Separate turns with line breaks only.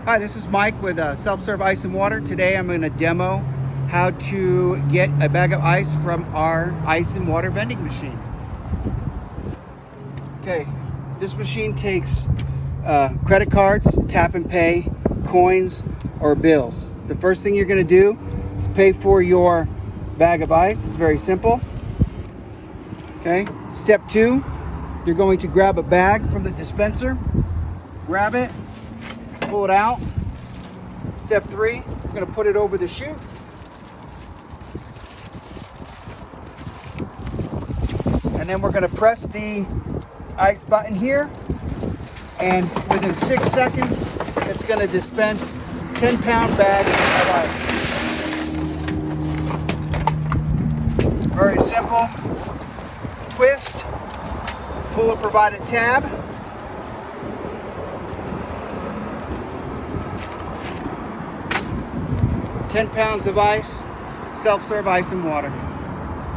Hi, this is Mike with Self-Serve Ice and Water. Today I'm going to demo how to get a bag of ice from our ice and water vending machine. Okay, this machine takes credit cards, tap and pay, coins, or bills. The first thing you're going to do is pay for your bag of ice. It's very simple. Okay, step 2, you're going to grab a bag from the dispenser, grab it, pull it out. Step 3, we're going to put it over the chute. And then we're going to press the ice button here. And within 6 seconds, it's going to dispense 10-pound bag of ice. Very simple. Twist, pull a provided tab. £10 of ice, self-serve ice and water.